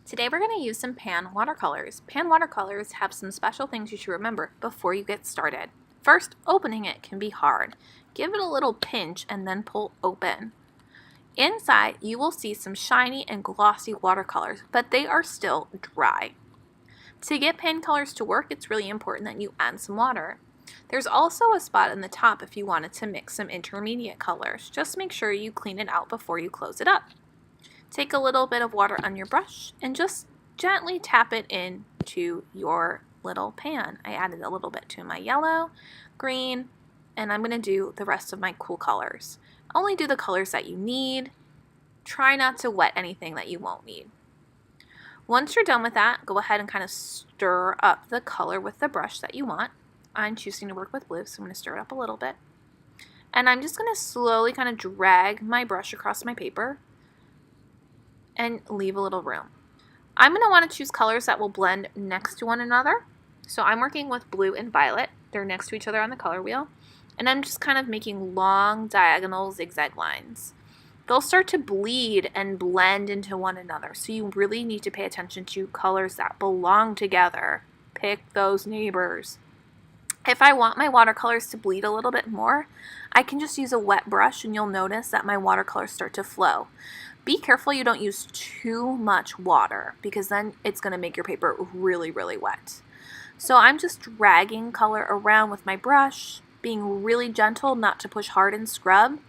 Today we're going to use some pan watercolors. Pan watercolors have some special things you should remember before you get started. First, opening it can be hard. Give it a little pinch and then pull open. Inside, you will see some shiny and glossy watercolors, but they are still dry. To get pan colors to work, it's really important that you add some water. There's also a spot in the top if you wanted to mix some intermediate colors. Just make sure you clean it out before you close it up. Take a little bit of water on your brush and just gently tap it into your little pan. I added a little bit to my yellow, green, and I'm going to do the rest of my cool colors. Only do the colors that you need. Try not to wet anything that you won't need. Once you're done with that, go ahead and kind of stir up the color with the brush that you want. I'm choosing to work with blue, so I'm going to stir it up a little bit. And I'm just going to slowly kind of drag my brush across my paper and leave a little room. I'm going to want to choose colors that will blend next to one another. So I'm working with blue and violet. They're next to each other on the color wheel. And I'm just kind of making long diagonal zigzag lines. They'll start to bleed and blend into one another. So you really need to pay attention to colors that belong together. Pick those neighbors. If I want my watercolors to bleed a little bit more, I can just use a wet brush and you'll notice that my watercolors start to flow. Be careful you don't use too much water because then it's going to make your paper really, really wet. So I'm just dragging color around with my brush, being really gentle, not to push hard and scrub.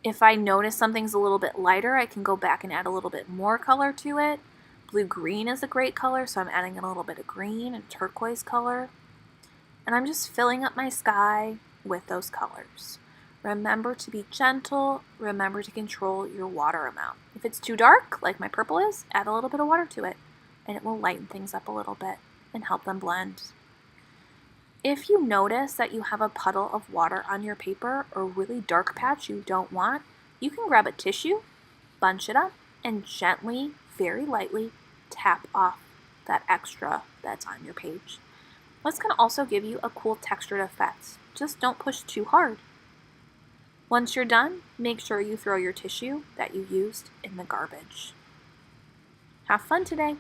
If I notice something's a little bit lighter, I can go back and add a little bit more color to it. Blue-green is a great color, so I'm adding a little bit of green and turquoise color. And I'm just filling up my sky with those colors. Remember to be gentle, remember to control your water amount. If it's too dark, like my purple is, add a little bit of water to it, and it will lighten things up a little bit and help them blend. If you notice that you have a puddle of water on your paper or a really dark patch you don't want, you can grab a tissue, bunch it up, and gently, very lightly, tap off that extra that's on your page. This can also give you a cool textured effect. Just don't push too hard. Once you're done, make sure you throw your tissue that you used in the garbage. Have fun today!